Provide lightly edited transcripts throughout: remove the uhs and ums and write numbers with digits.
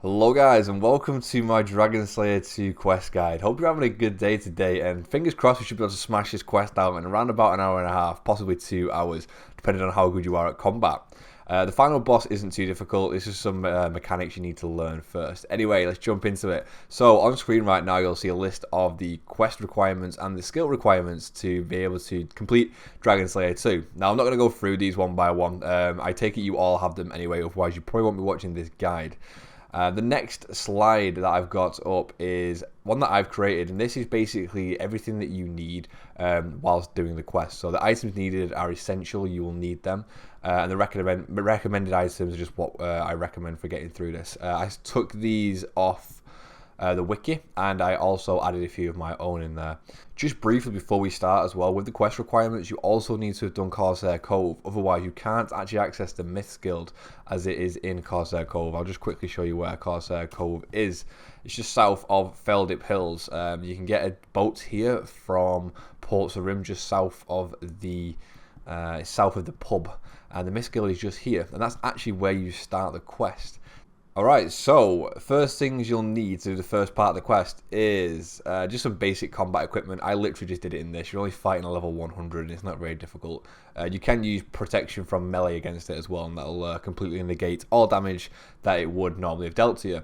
Hello guys and welcome to my Dragon Slayer 2 quest guide. Hope you're having a good day today and fingers crossed we should be able to smash this quest out in around about an hour and a half, possibly 2 hours, depending on how good you are at combat. The final boss isn't too difficult, it's just some mechanics you need to learn first. Anyway, let's jump into it. So on screen right now you'll see a list of the quest requirements and the skill requirements to be able to complete Dragon Slayer 2. Now I'm not going to go through these one by one, I take it you all have them anyway, otherwise you probably won't be watching this guide. The next slide that I've got up is one that I've created, and this is basically everything that you need whilst doing the quest. So the items needed are essential, you will need them, and the recommended items are just what I recommend for getting through this. I took these off the wiki, and I also added a few of my own in there. Just briefly before we start as well, with the quest requirements, you also need to have done Corsair Cove, otherwise you can't actually access the Myths Guild as it is in Corsair Cove. I'll just quickly show you where Corsair Cove is. It's just south of Feldip Hills. You can get a boat here from Port Sarim, just south of the pub, and the Myths Guild is just here, and that's actually where you start the quest. Alright, so first things you'll need to do the first part of the quest is just some basic combat equipment. I literally just did it in this. You're only fighting a level 100 and it's not very difficult. You can use protection from melee against it as well, and that'll completely negate all damage that it would normally have dealt to you.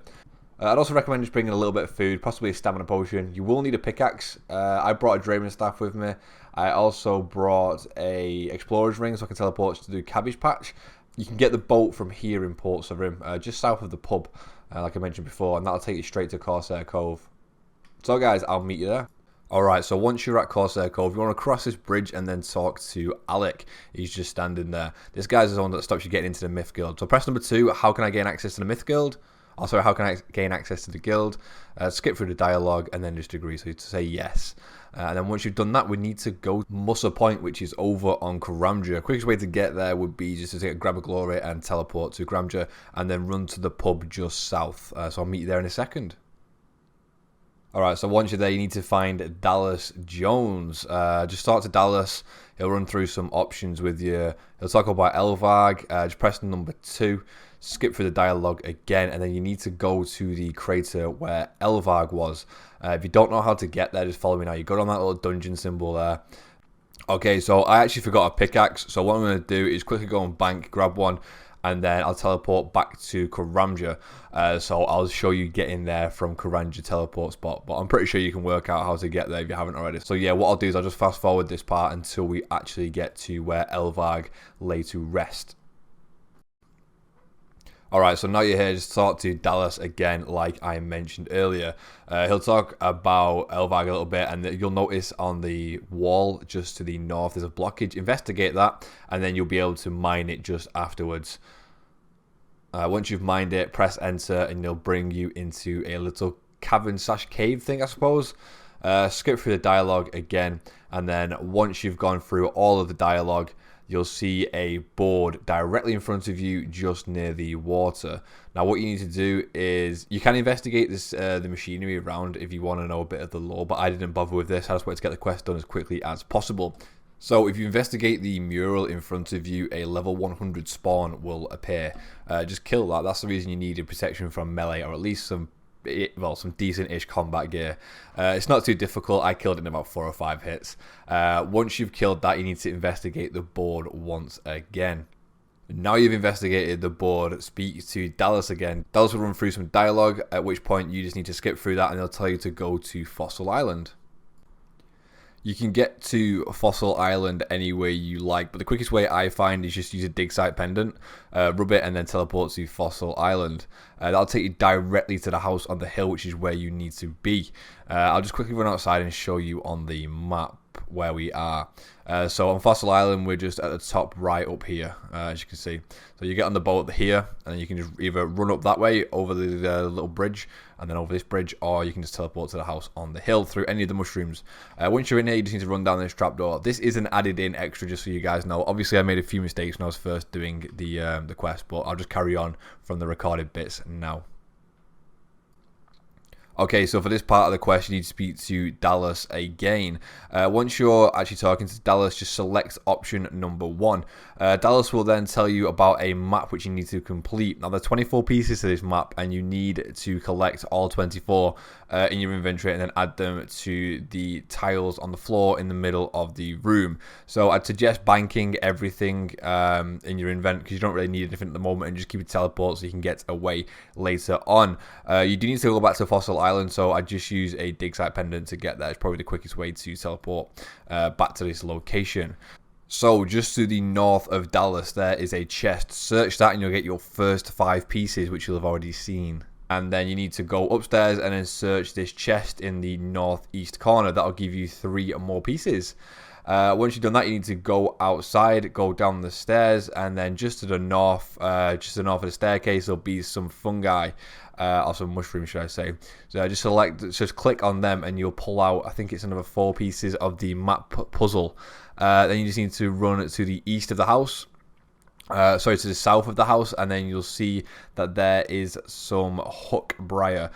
I'd also recommend just bringing a little bit of food, possibly a stamina potion. You will need a pickaxe. I brought a Draynor staff with me. I also brought a explorer's ring so I can teleport to the cabbage patch. You can get the boat from here in Port Sarim, just south of the pub, like I mentioned before, and that'll take you straight to Corsair Cove. So guys, I'll meet you there. Alright, so once you're at Corsair Cove, you want to cross this bridge and then talk to Alec. He's just standing there. This guy's the one that stops you getting into the Myth Guild. So press number 2, how can I gain access to the Myth Guild? Also, how can I gain access to the guild? Skip through the dialogue and then just agree, so to say yes. And then once you've done that, we need to go to Muscle Point, which is over on Karamja. Quickest way to get there would be just to grab a glory and teleport to Karamja, and then run to the pub just south. So I'll meet you there in a second. Alright, so once you're there, you need to find Dallas Jones. Just start to Dallas. He'll run through some options with you. He'll talk about Elvarg. Just press number 2. Skip through the dialogue again, and then you need to go to the crater where Elvarg was. If you don't know how to get there, just follow me now. You go on that little dungeon symbol there. Okay, so I actually forgot a pickaxe, so what I'm going to do is quickly go on bank, grab one, and then I'll teleport back to Karamja. So I'll show you getting there from Karamja teleport spot, but I'm pretty sure you can work out how to get there if you haven't already. So yeah, what I'll do is I'll just fast forward this part until we actually get to where Elvarg lay to rest. Alright, so now you're here, just talk to Dallas again, like I mentioned earlier. He'll talk about Elvarg a little bit, and you'll notice on the wall just to the north there's a blockage. Investigate that, and then you'll be able to mine it just afterwards. Once you've mined it, press enter, and it'll bring you into a little cavern/cave thing, I suppose. Skip through the dialogue again, and then once you've gone through all of the dialogue, you'll see a board directly in front of you just near the water. Now what you need to do is, you can investigate this the machinery around if you want to know a bit of the lore, but I didn't bother with this. I just wanted to get the quest done as quickly as possible. So if you investigate the mural in front of you, a level 100 spawn will appear. Just kill that. That's the reason you needed protection from melee, or at least some decent-ish combat gear. It's not too difficult. I killed it in about 4 or 5 hits. Once you've killed that, you need to investigate the board once again. Now you've investigated the board, speak to Dallas again. Dallas will run through some dialogue, at which point you just need to skip through that and they'll tell you to go to Fossil Island. You can get to Fossil Island any way you like, but the quickest way I find is just use a dig site pendant, rub it, and then teleport to Fossil Island. That'll take you directly to the house on the hill, which is where you need to be. I'll just quickly run outside and show you on the map where we are. So on Fossil Island, we're just at the top right up here, as you can see. So you get on the boat here, and you can just either run up that way over the little bridge, and then over this bridge, or you can just teleport to the house on the hill through any of the mushrooms. Once you're in here, you just need to run down this trapdoor. This is an added in extra, just so you guys know. Obviously, I made a few mistakes when I was first doing the quest, but I'll just carry on from the recorded bits now. Okay, so for this part of the quest, you need to speak to Dallas again. Once you're actually talking to Dallas, just select option number 1. Dallas will then tell you about a map which you need to complete. Now, there are 24 pieces to this map, and you need to collect all 24 in your inventory and then add them to the tiles on the floor in the middle of the room. So I'd suggest banking everything in your invent, because you don't really need anything at the moment, and just keep it teleport so you can get away later on. You do need to go back to Fossil Island, so I just use a dig site pendant to get there. It's probably the quickest way to teleport back to this location. So just to the north of Dallas, there is a chest. Search that and you'll get your first 5 pieces, which you'll have already seen. And then you need to go upstairs and then search this chest in the northeast corner. That'll give you 3 more pieces. Once you've done that, you need to go outside, go down the stairs, and then just to the north of the staircase, there'll be some fungi, or some mushrooms, should I say. So just click on them, and you'll pull out, I think it's another 4 pieces of the map puzzle. Then you just need to run to the east of the house. To the south of the house, and then you'll see that there is some hookbriar.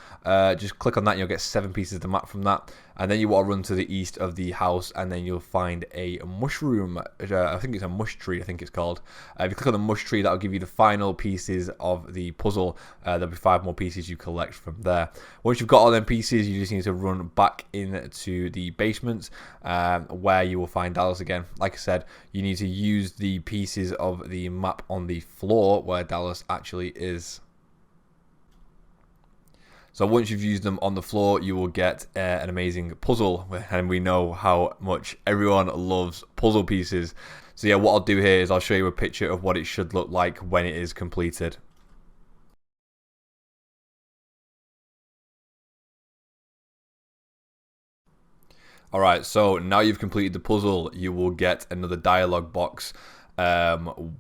Just click on that and you'll get 7 pieces of the map from that. And then you want to run to the east of the house, and then you'll find a mushroom. I think it's a mush tree, I think it's called. If you click on the mush tree, that'll give you the final pieces of the puzzle. There'll be 5 more pieces you collect from there. Once you've got all them pieces, you just need to run back into the basement, where you will find Dallas again. Like I said, you need to use the pieces of the map on the floor where Dallas actually is. So once you've used them on the floor, you will get an amazing puzzle, and we know how much everyone loves puzzle pieces. So yeah, what I'll do here is I'll show you a picture of what it should look like when it is completed. Alright, so now you've completed the puzzle, you will get another dialogue box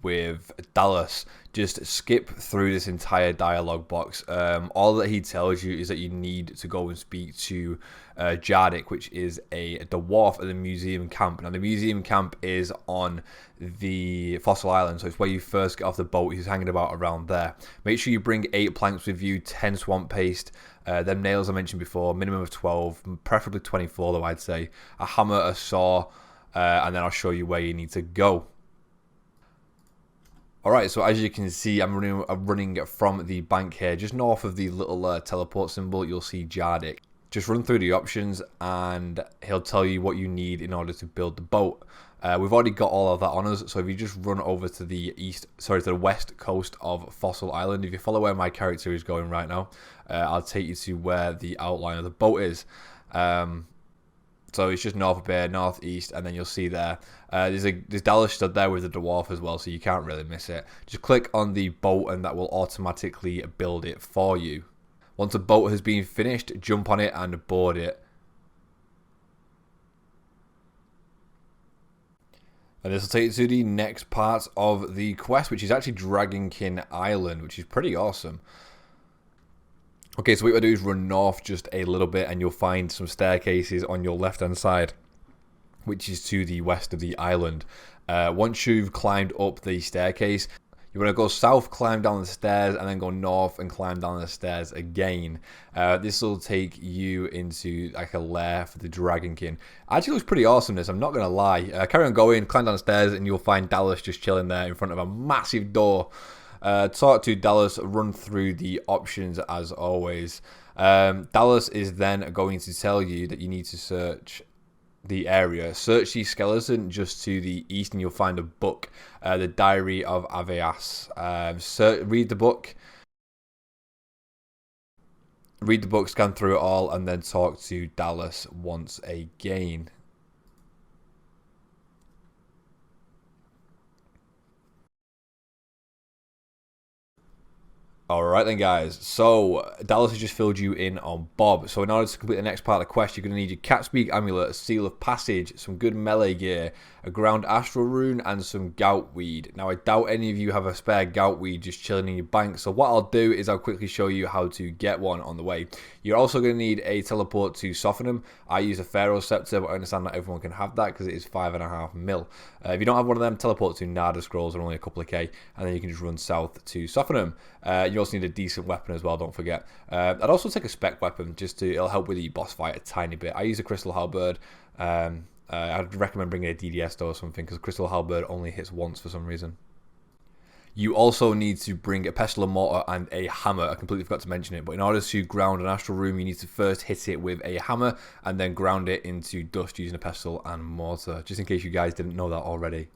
with Dallas. Just skip through this entire dialogue box. All that he tells you is that you need to go and speak to Jardic, which is a dwarf at the museum camp. Now, the museum camp is on the Fossil Island, so it's where you first get off the boat. He's hanging about around there. Make sure you bring 8 planks with you, 10 swamp paste, them nails I mentioned before, minimum of 12, preferably 24 though, I'd say, a hammer, a saw, and then I'll show you where you need to go. Alright, so as you can see, I'm running from the bank here. Just north of the little teleport symbol, you'll see Jardic. Just run through the options and he'll tell you what you need in order to build the boat. We've already got all of that on us, so if you just run over to the west coast of Fossil Island, if you follow where my character is going right now, I'll take you to where the outline of the boat is. So it's just north of here, northeast, and then you'll see there. There's Dallas stood there with the dwarf as well, so you can't really miss it. Just click on the boat and that will automatically build it for you. Once the boat has been finished, jump on it and board it. And this will take you to the next part of the quest, which is actually Dragonkin Island, which is pretty awesome. Okay, so what we'll do is run north just a little bit and you'll find some staircases on your left hand side, which is to the west of the island. Once you've climbed up the staircase, you want to go south, climb down the stairs, and then go north and climb down the stairs again. This will take you into like a lair for the Dragonkin. Actually looks pretty awesome, this, I'm not going to lie. Carry on going, climb down the stairs, and you'll find Dallas just chilling there in front of a massive door. Talk to Dallas, run through the options as always. Dallas is then going to tell you that you need to search the area. Search the skeleton just to the east and you'll find a book, the Diary of Aveas. Read the book. Read the book, scan through it all, and then talk to Dallas once again. Alright then guys, so Dallas has just filled you in on Bob. So in order to complete the next part of the quest, you're going to need your Cat Speak Amulet, a Seal of Passage, some good melee gear, a Ground Astral Rune, and some Gout Weed. Now I doubt any of you have a spare Gout Weed just chilling in your bank, so what I'll do is I'll quickly show you how to get one on the way. You're also going to need a teleport to Sophanum. I use a Pharaoh Scepter, but I understand that everyone can have that because it is 5.5 mil. If you don't have one of them, teleport to Nada Scrolls, are only a couple of K, and then you can just run south to Sophanum. You also need a decent weapon as well, don't forget. I'd also take a spec weapon, it'll help with the boss fight a tiny bit. I use a crystal halberd. I'd recommend bringing a DDS though or something, because crystal halberd only hits once for some reason. You also need to bring a pestle and mortar and a hammer. I completely forgot to mention it, but in order to ground an astral room, you need to first hit it with a hammer and then ground it into dust using a pestle and mortar, just in case you guys didn't know that already.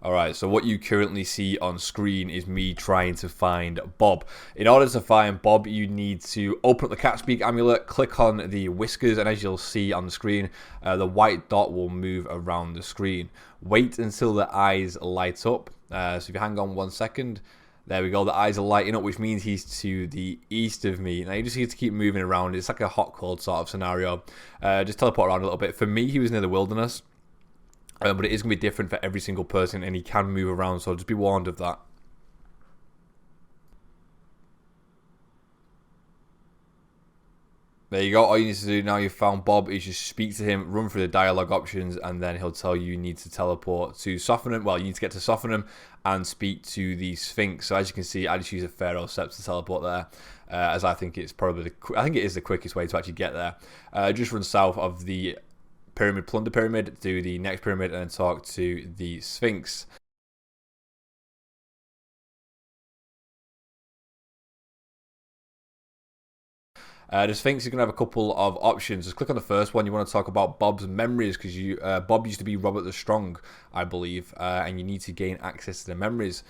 Alright, so what you currently see on screen is me trying to find Bob. In order to find Bob, you need to open up the cat speak amulet, click on the whiskers, and as you'll see on the screen, the white dot will move around the screen. Wait until the eyes light up. So if you hang on 1 second, there we go, the eyes are lighting up, which means he's to the east of me. Now you just need to keep moving around. It's like a hot cold sort of scenario. Just teleport around a little bit. For me, he was near the wilderness. But it is going to be different for every single person, and he can move around, so just be warned of that. There you go. All you need to do now you've found Bob is just speak to him, run through the dialogue options, and then he'll tell you need to teleport to soften him. Well, you need to get to soften him and speak to the Sphinx. So as you can see, I just use a Pharaoh Steps to teleport there, as I think it's probably it is the quickest way to actually get there. Just run south of the pyramid, plunder pyramid, do the next pyramid, and then talk to the Sphinx. The Sphinx is going to have a couple of options. Just click on the first one. You want to talk about Bob's memories, because Bob used to be Robert the Strong, I believe, and you need to gain access to the memories.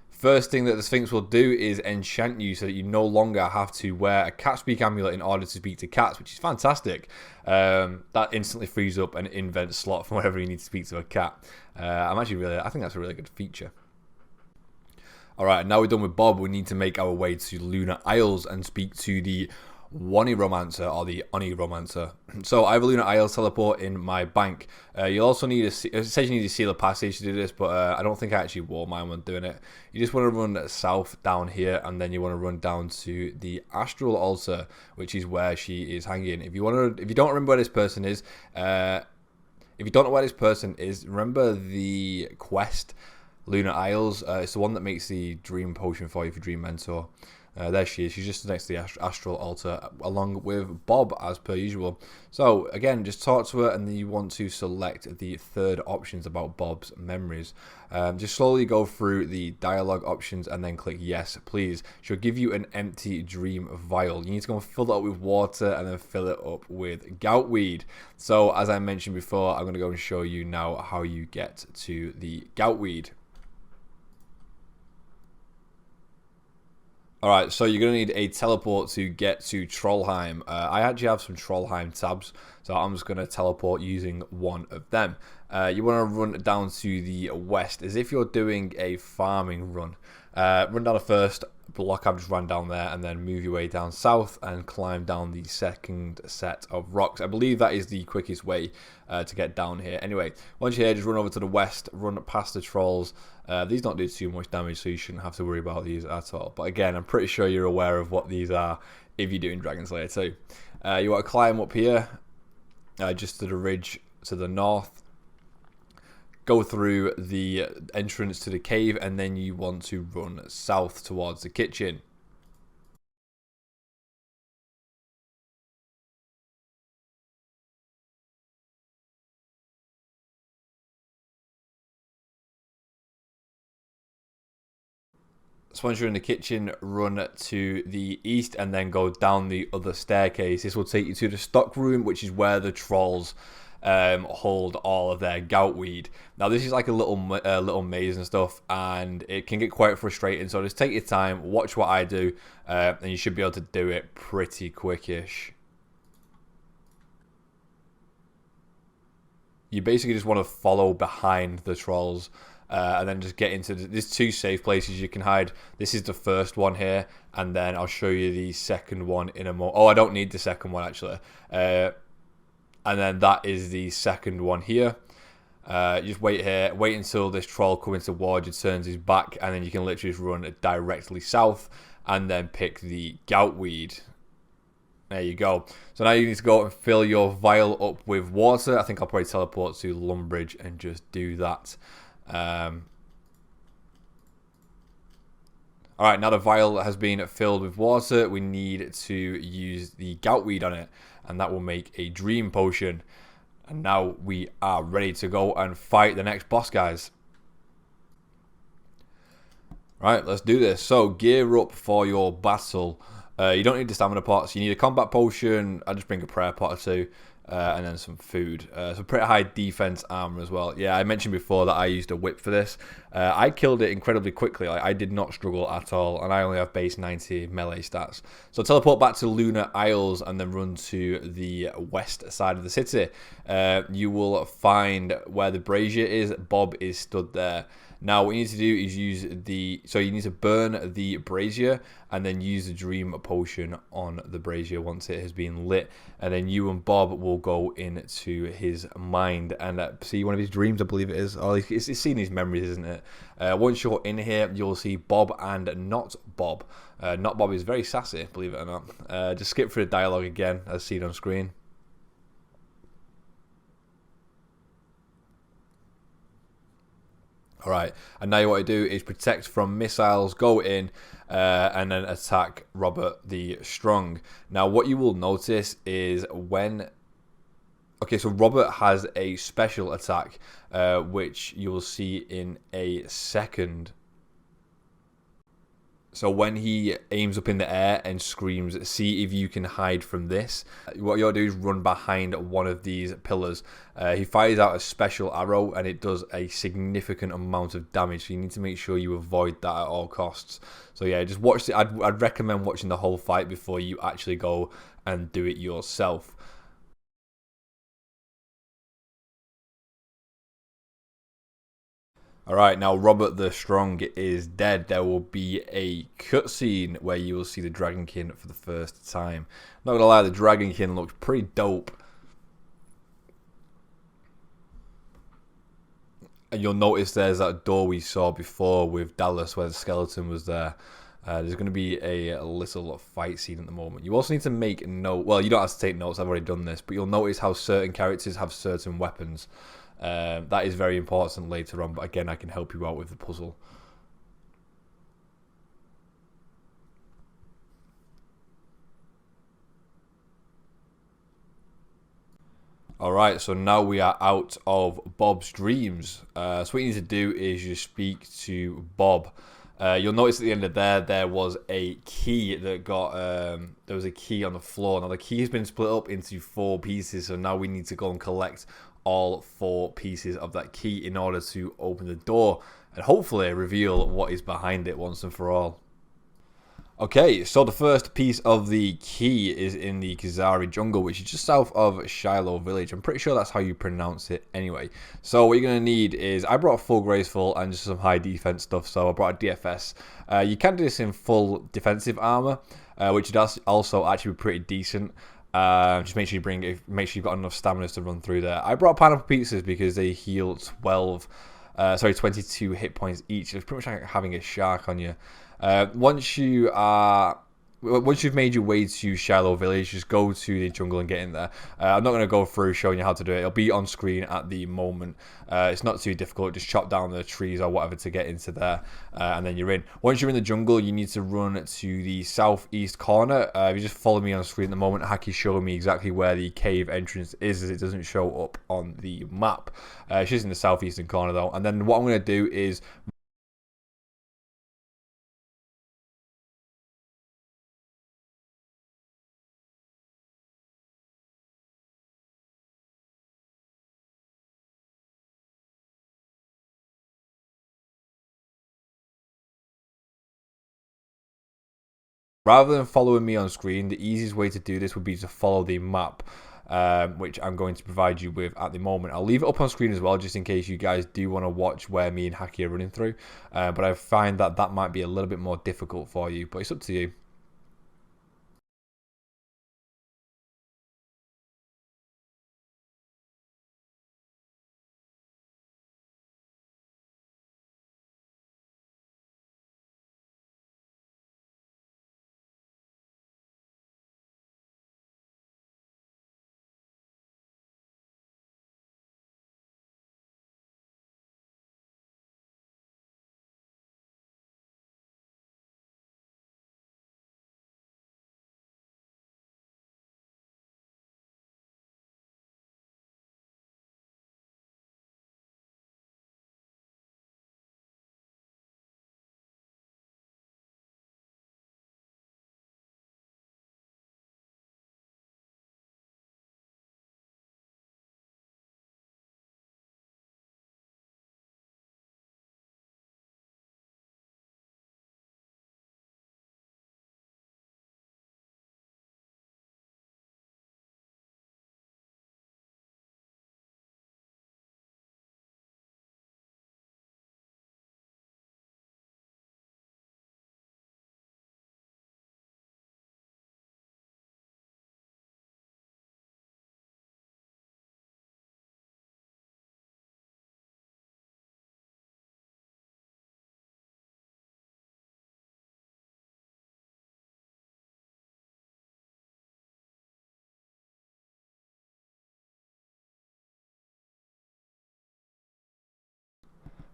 First thing that the Sphinx will do is enchant you so that you no longer have to wear a cat speak amulet in order to speak to cats, which is fantastic. That instantly frees up an invent slot for whenever you need to speak to a cat. I think that's a really good feature. Alright, now we're done with Bob, we need to make our way to Lunar Isles and speak to the Woniromancer, or the Oniromancer. So I have a Lunar Isles teleport in my bank. You'll also need it says you need to seal a passage to do this, but I don't think I actually wore mine when doing it. You just want to run south down here, and then you want to run down to the Astral Altar, which is where she is hanging. If you don't remember where this person is, remember the quest Lunar Isles. It's the one that makes the dream potion for you for Dream Mentor. There she is. She's just next to the Astral Altar, along with Bob, as per usual. So, again, just talk to her, and then you want to select the third options about Bob's memories. Just slowly go through the dialogue options, and then click yes, please. She'll give you an empty dream vial. You need to go and fill that up with water, and then fill it up with goutweed. So, as I mentioned before, I'm going to go and show you now how you get to the goutweed. Alright, so you're going to need a teleport to get to Trollheim. I actually have some Trollheim tabs, so I'm just going to teleport using one of them. You want to run down to the west, as if you're doing a farming run. Run down the first block I've just ran down there, and then move your way down south and climb down the second set of rocks. I believe that is the quickest way to get down here. Anyway, once you're here, just run over to the west, run past the trolls. These don't do too much damage, so you shouldn't have to worry about these at all. But again, I'm pretty sure you're aware of what these are if you're doing Dragon Slayer 2. You want to climb up here, just to the ridge to the north. Go through the entrance to the cave, and then you want to run south towards the kitchen. So once you're in the kitchen, run to the east and then go down the other staircase. This will take you to the stock room, which is where the trolls hold all of their goutweed. Now this is like a little maze and stuff, and it can get quite frustrating, so just take your time, watch what I do, and you should be able to do it pretty quickish. You basically just want to follow behind the trolls, and then just get into there's two safe places you can hide. This is the first one here, and then I'll show you the second one in a moment. Oh, I don't need the second one actually. And then that is the second one here. Just wait here, wait until this troll comes towards you, turns his back, and then you can literally just run directly south and then pick the goutweed. There you go. So now you need to go and fill your vial up with water. I think I'll probably teleport to Lumbridge and just do that. Alright, now the vial has been filled with water, we need to use the goutweed on it, and that will make a dream potion. And now we are ready to go and fight the next boss, guys. Right, let's do this. So, gear up for your battle. You don't need the stamina pots. You need a combat potion. I'll just bring a prayer pot or two. And then some food. So pretty high defense armor as well. Yeah, I mentioned before that I used a whip for this. I killed it incredibly quickly. Like, I did not struggle at all. And I only have base 90 melee stats. So teleport back to Lunar Isles and then run to the west side of the city. You will find where the brazier is. Bob is stood there. Now, what you need to do is use you need to burn the brazier and then use the dream potion on the brazier once it has been lit. And then you and Bob will go into his mind and see one of his dreams, I believe it is. Oh, it's seen his memories, isn't it? Once you're in here, you'll see Bob and Not Bob. Not Bob is very sassy, believe it or not. Just skip through the dialogue again, as seen on screen. Alright, and now what I do is protect from missiles, go in, and then attack Robert the Strong. Now, what you will notice is when... Okay, so Robert has a special attack, which you will see in a second. So when he aims up in the air and screams, see if you can hide from this. What you'll do is run behind one of these pillars. He fires out a special arrow and it does a significant amount of damage. So you need to make sure you avoid that at all costs. So yeah, just watch it. I'd recommend watching the whole fight before you actually go and do it yourself. Alright, now Robert the Strong is dead. There will be a cutscene where you will see the Dragonkin for the first time. Not gonna lie, the Dragonkin looks pretty dope. And you'll notice there's that door we saw before with Dallas where the skeleton was there. There's going to be a little fight scene at the moment. You also need to make note. Well, you don't have to take notes. I've already done this. But you'll notice how certain characters have certain weapons. That is very important later on. But again, I can help you out with the puzzle. Alright, so now we are out of Bob's dreams. So what you need to do is you speak to Bob. You'll notice at the end of there was a key that got there was a key on the floor. Now the key has been split up into 4 pieces, so now we need to go and collect all 4 pieces of that key in order to open the door and hopefully reveal what is behind it once and for all. Okay, so the first piece of the key is in the Kazari jungle, which is just south of Shiloh village. I'm pretty sure that's how you pronounce it anyway. So what you're going to need is, I brought full graceful and just some high defense stuff, so I brought a DFS. You can do this in full defensive armor, which does also actually be pretty decent. Just make sure you've got enough stamina to run through there. I brought pineapple pizzas because they heal 22 hit points each. It's pretty much like having a shark on you. Once you've made your way to Shiloh Village, just go to the jungle and get in there. I'm not going to go through showing you how to do it. It'll be on screen at the moment. It's not too difficult. Just chop down the trees or whatever to get into there, and then you're in. Once you're in the jungle, you need to run to the southeast corner. If you just follow me on screen at the moment, Hackie's showing me exactly where the cave entrance is, as it doesn't show up on the map. It's just in the southeastern corner though. And then what I'm going to do is rather than following me on screen, the easiest way to do this would be to follow the map, which I'm going to provide you with at the moment. I'll leave it up on screen as well, just in case you guys do want to watch where me and Hackie are running through. But I find that might be a little bit more difficult for you, but it's up to you.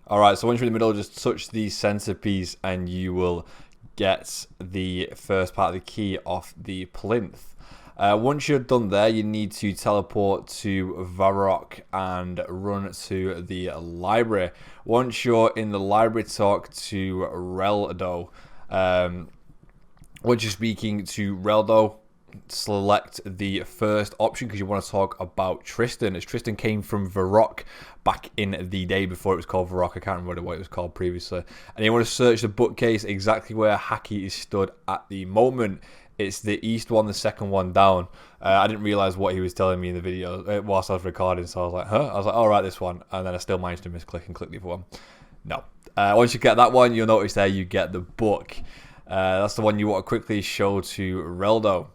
Alright, so once you're in the middle, just touch the centerpiece and you will get the first part of the key off the plinth. Once you're done there, you need to teleport to Varrock and run to the library. Once you're in the library, talk to Reldo. Once you're speaking to Reldo, select the first option because you want to talk about Tristan, as Tristan came from Varrock back in the day before it was called Varrock. I can't remember what it was called previously. And you want to search the bookcase exactly where Hakkie is stood at the moment. It's the east one, the second one down. I didn't realize what he was telling me in the video whilst I was recording, so I was like, huh? I was like, all right, this one. And then I still managed to misclick and click the other one. No. Once you get that one, you'll notice there you get the book. That's the one you want to quickly show to Reldo.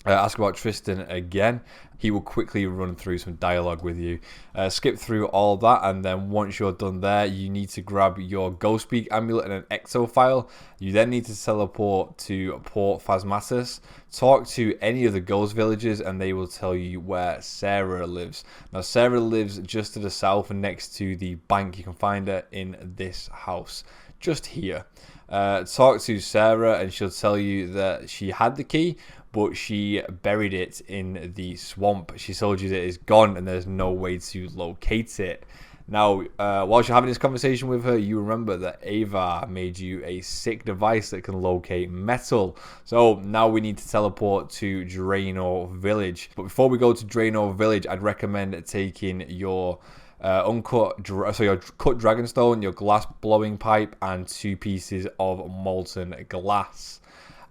Ask about Tristan again. He will quickly run through some dialogue with you. Skip through all that, and then once you're done there, you need to grab your Ghost Speak amulet and an Ecto file. You then need to teleport to Port Phasmatis. Talk to any of the ghost villages, and they will tell you where Sarah lives. Now, Sarah lives just to the south and next to the bank. You can find her in this house, just here. Talk to Sarah, and she'll tell you that she had the key, but she buried it in the swamp. She told you that it's gone and there's no way to locate it. Now, whilst you're having this conversation with her, you remember that Ava made you a sick device that can locate metal. So now we need to teleport to Draynor Village. But before we go to Draynor Village, I'd recommend taking your your cut dragonstone, your glass blowing pipe, and 2 pieces of molten glass.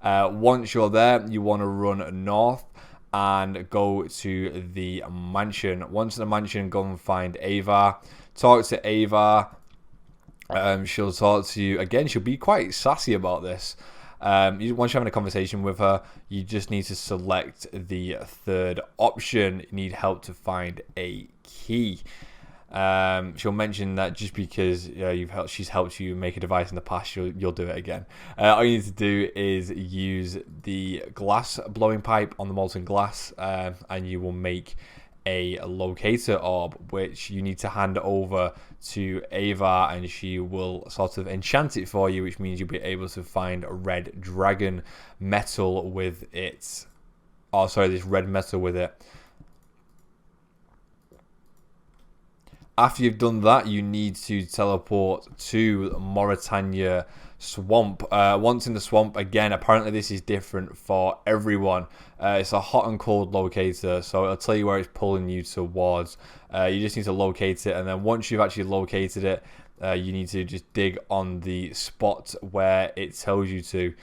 Once you're there, you want to run north and go to the mansion. Once in the mansion, go and find Ava. Talk to Ava. She'll talk to you again. She'll be quite sassy about this. Once you're having a conversation with her, you just need to select the third option. You need help to find a key. She'll mention that just because she's helped you make a device in the past, you'll do it again. All you need to do is use the glass blowing pipe on the molten glass, and you will make a locator orb, which you need to hand over to Ava, and she will sort of enchant it for you, which means you'll be able to find red dragon metal with it. Oh, sorry, this red metal with it. After you've done that, you need to teleport to Mauritania Swamp. Once in the swamp, again, apparently this is different for everyone. It's a hot and cold locator, so it'll tell you where it's pulling you towards. You just need to locate it, and then once you've actually located it, you need to just dig on the spot where it tells you to.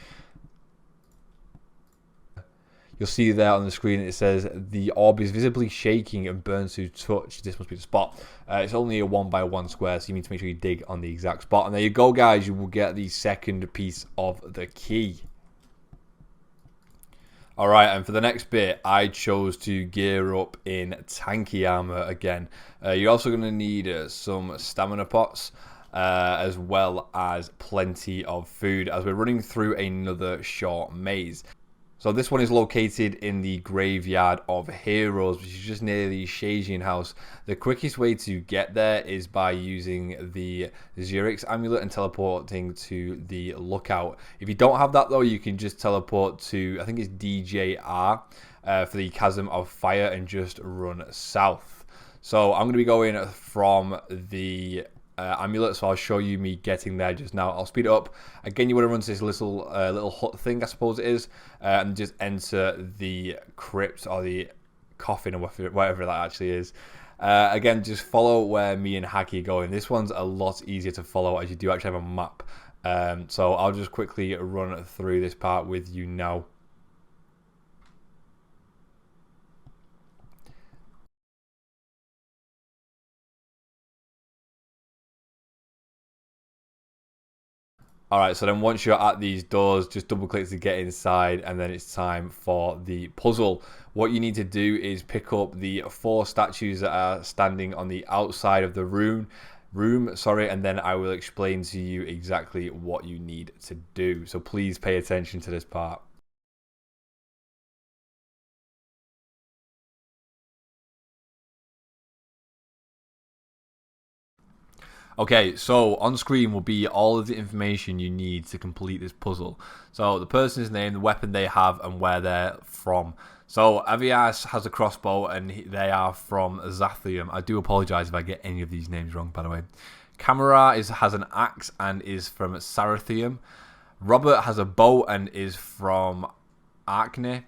You'll see there on the screen it says the orb is visibly shaking and burns to touch. This must be the spot. It's only a 1x1 square, so you need to make sure you dig on the exact spot. And there you go, guys. You will get the second piece of the key. Alright, and for the next bit, I chose to gear up in tanky armor again. You're also going to need some stamina pots. As well as plenty of food, as we're running through another short maze. So this one is located in the Graveyard of Heroes, which is just near the Shazian house. The quickest way to get there is by using the Zurich amulet and teleporting to the lookout. If you don't have that though, you can just teleport to, I think it's DJR, for the Chasm of Fire, and just run south. So I'm going to be going from the amulet, so I'll show you me getting there just now. I'll speed it up. Again, you want to run to this little hut thing, I suppose it is, and just enter the crypt or the coffin or whatever that actually is. Again, just follow where me and Hakkie are going. This one's a lot easier to follow as you do actually have a map. So I'll just quickly run through this part with you now. Alright, so then once you're at these doors, just double click to get inside, and then it's time for the puzzle. What you need to do is pick up the 4 statues that are standing on the outside of the room, and then I will explain to you exactly what you need to do. So please pay attention to this part. Okay, so on screen will be all of the information you need to complete this puzzle. So the person's name, the weapon they have, and where they're from. So Avias has a crossbow, and they are from Zathium. I do apologise if I get any of these names wrong, by the way. Camera has an axe and is from Sarathium. Robert has a bow and is from Arkney.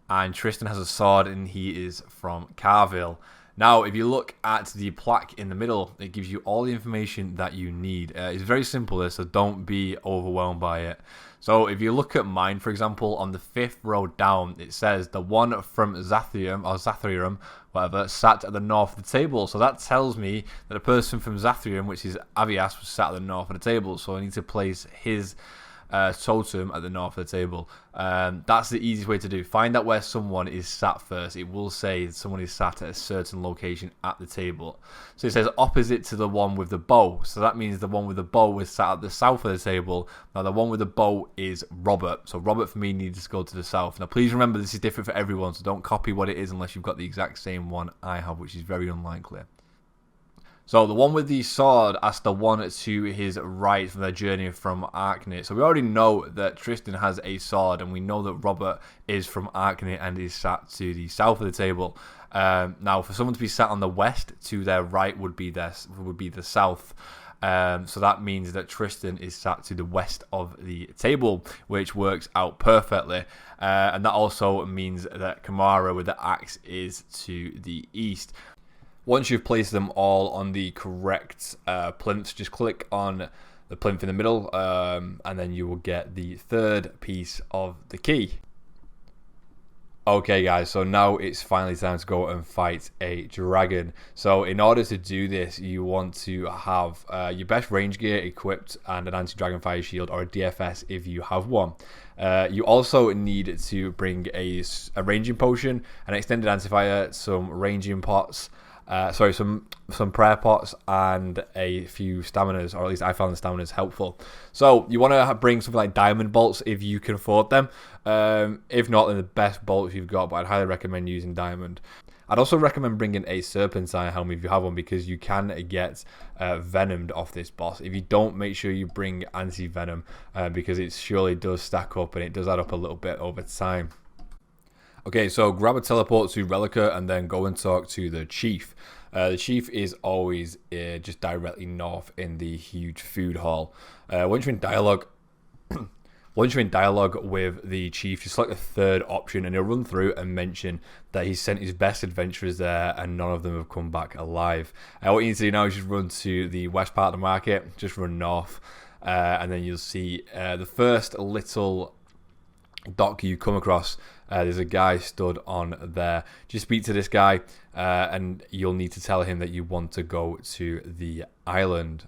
And Tristan has a sword and he is from Carville. Now, if you look at the plaque in the middle, it gives you all the information that you need. It's very simple, so don't be overwhelmed by it. So if you look at mine, for example, on the 5th row down, it says the one from Zathium, or Zathrium, whatever, sat at the north of the table. So that tells me that a person from Zathrium, which is Avias, was sat at the north of the table. So I need to place his totem at the north of the table. That's the easiest way to do. Find out where someone is sat first. It will say someone is sat at a certain location at the table. So it says opposite to the one with the bow. So that means the one with the bow is sat at the south of the table. Now the one with the bow is Robert. So Robert for me needs to go to the south. Now please remember this is different for everyone, so don't copy what it is unless you've got the exact same one I have, which is very unlikely. So the one with the sword asked the one to his right from their journey from Arkney. So we already know that Tristan has a sword, and we know that Robert is from Arkney and is sat to the south of the table. Now, for someone to be sat on the west, to their right would be the south. So that means that Tristan is sat to the west of the table, which works out perfectly. And that also means that Kamara with the axe is to the east. Once you've placed them all on the correct plinth, just click on the plinth in the middle, and then you will get the third piece of the key. Okay guys, so now it's finally time to go and fight a dragon. So in order to do this, you want to have your best range gear equipped and an anti-dragon fire shield, or a DFS if you have one. You also need to bring a ranging potion, an extended anti-fire, some ranging pots, some prayer pots, and a few staminas, or at least I found the staminas helpful. So you want to bring something like diamond bolts if you can afford them. If not, then the best bolts you've got, but I'd highly recommend using diamond. I'd also recommend bringing a serpentine helm if you have one, because you can get venomed off this boss. If you don't, make sure you bring anti-venom, because it surely does stack up, and it does add up a little bit over time. Okay, so grab a teleport to Relica and then go and talk to the chief. The chief is always just directly north in the huge food hall. Once you're in dialogue, with the chief, just select the third option, and he'll run through and mention that he sent his best adventurers there, and none of them have come back alive. What you need to do now is just run to the west part of the market, just run north, and then you'll see the first little dock you come across. There's a guy stood on there. Just speak to this guy, and you'll need to tell him that you want to go to the island.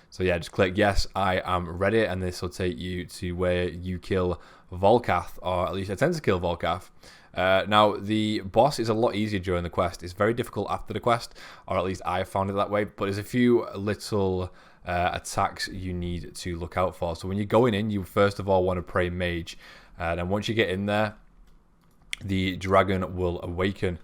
So yeah, just click yes, I am ready, and this will take you to where you kill Volkath, or at least attempt to kill Volkath. Now, the boss is a lot easier during the quest. It's very difficult after the quest, or at least I found it that way, but there's a few little attacks you need to look out for. So when you're going in, you first of all want to pray mage. And once you get in there, the dragon will awaken.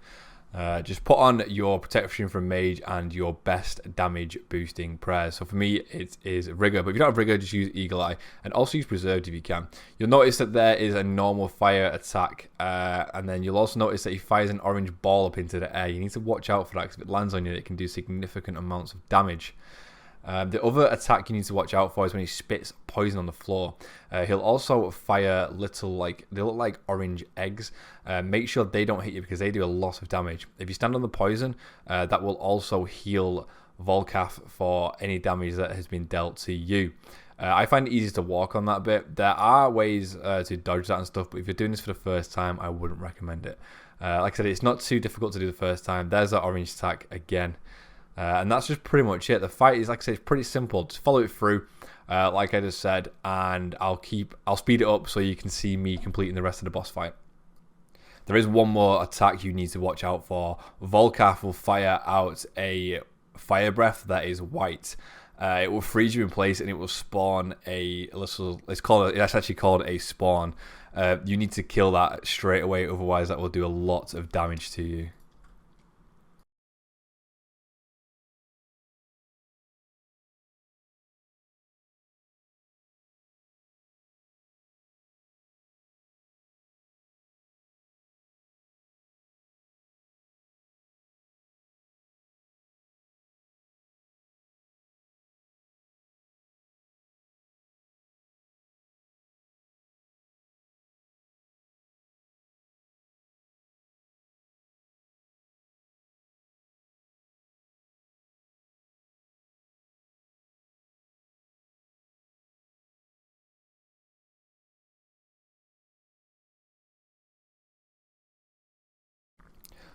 Just put on your protection from mage and your best damage boosting prayers. So for me, it is rigor, but if you don't have rigor, just use eagle eye, and also use preserved if you can. You'll notice that there is a normal fire attack, and then you'll also notice that he fires an orange ball up into the air. You need to watch out for that, because if it lands on you, it can do significant amounts of damage. The other attack you need to watch out for is when he spits poison on the floor. He'll also fire little, they look like orange eggs. Make sure they don't hit you, because they do a lot of damage. If you stand on the poison, that will also heal Volkath for any damage that has been dealt to you. I find it easy to walk on that bit. There are ways to dodge that and stuff, but if you're doing this for the first time, I wouldn't recommend it. Like I said, it's not too difficult to do the first time. There's that orange attack again. And that's just pretty much it. The fight is, like I said, it's pretty simple. Just follow it through, like I just said, and I'll speed it up so you can see me completing the rest of the boss fight. There is one more attack you need to watch out for. Volkath will fire out a fire breath that is white. It will freeze you in place, and it will spawn a little. It's actually called a spawn. You need to kill that straight away, otherwise that will do a lot of damage to you.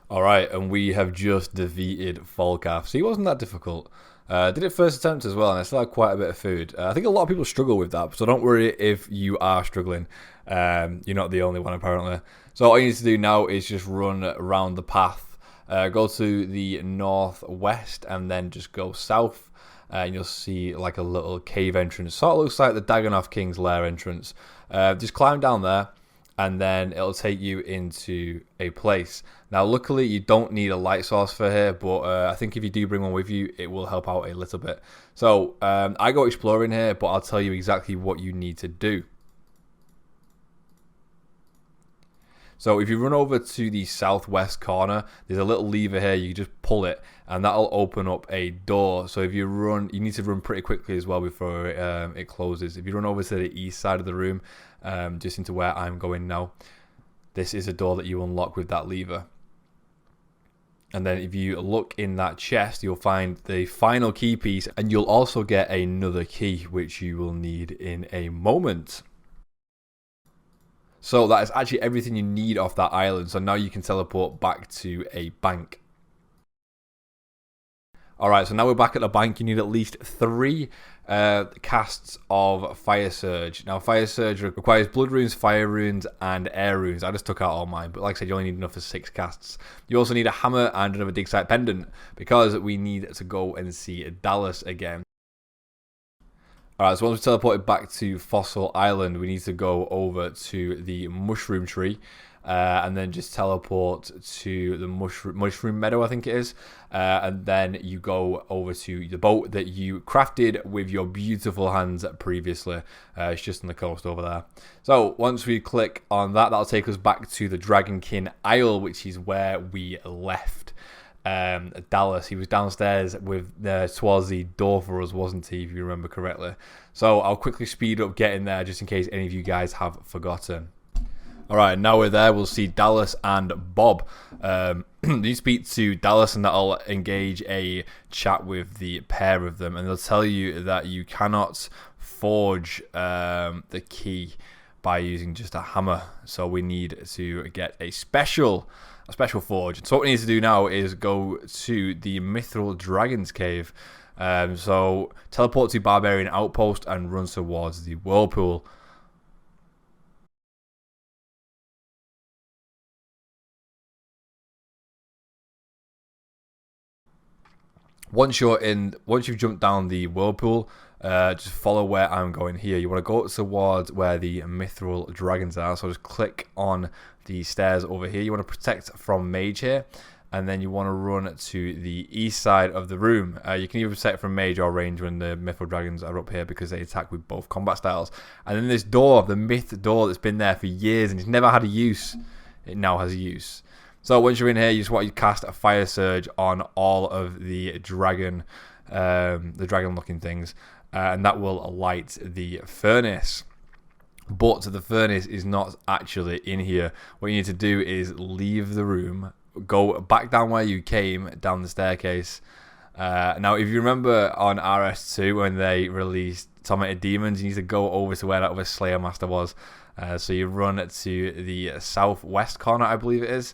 Alright, and we have just defeated Falcaf. So he wasn't that difficult. Did it first attempt as well, and I still had quite a bit of food. I think a lot of people struggle with that, so don't worry if you are struggling. You're not the only one, apparently. So all you need to do now is just run around the path. Go to the northwest, and then just go south. And you'll see like a little cave entrance. Sort of looks like the Dagannoth King's Lair entrance. Just climb down there, and then it'll take you into a place. Now, luckily, you don't need a light source for here, but I think if you do bring one with you, it will help out a little bit. So, I go exploring here, but I'll tell you exactly what you need to do. So if you run over to the southwest corner, there's a little lever here, you just pull it, and that'll open up a door. So if you run, you need to run pretty quickly as well before it closes. If you run over to the east side of the room, just into where I'm going now, this is a door that you unlock with that lever. And then if you look in that chest, you'll find the final key piece, and you'll also get another key, which you will need in a moment. So that is actually everything you need off that island. So now you can teleport back to a bank. Alright, so now we're back at the bank. You need at least 3 casts of Fire Surge. Now, Fire Surge requires Blood Runes, Fire Runes, and Air Runes. I just took out all mine, but like I said, you only need enough for 6 casts. You also need a hammer and another Dig Site Pendant, because we need to go and see Dallas again. Alright, so once we teleported back to Fossil Island, we need to go over to the Mushroom Tree, and then just teleport to the Mushroom Meadow, I think it is, and then you go over to the boat that you crafted with your beautiful hands previously. It's just on the coast over there. So once we click on that, that'll take us back to the Dragonkin Isle, which is where we left Dallas. He was downstairs with towards the door for us, wasn't he, if you remember correctly? So I'll quickly speed up getting there just in case any of you guys have forgotten. Alright, now we're there, we'll see Dallas and Bob. You speak to Dallas and that'll engage a chat with the pair of them, and they'll tell you that you cannot forge the key by using just a hammer. So we need to get a special forge. So what we need to do now is go to the Mithril Dragon's Cave. So teleport to Barbarian Outpost and run towards the Whirlpool. Once you've jumped down the Whirlpool, just follow where I'm going here. You want to go towards where the Mithril Dragons are. So just click on the stairs over here. You want to protect from Mage here, and then you want to run to the east side of the room. You can either protect from Mage or Range when the Mithril Dragons are up here, because they attack with both combat styles. And then this door, the Myth door that's been there for years and it's never had a use, it now has a use. So once you're in here, you just want to cast a Fire Surge on all of the dragon-looking things, and that will light the furnace. But the furnace is not actually in here. What you need to do is leave the room, go back down where you came, down the staircase. Now, if you remember on RS2 when they released Tormented Demons, you need to go over to where that other Slayer Master was. So you run to the southwest corner, I believe it is.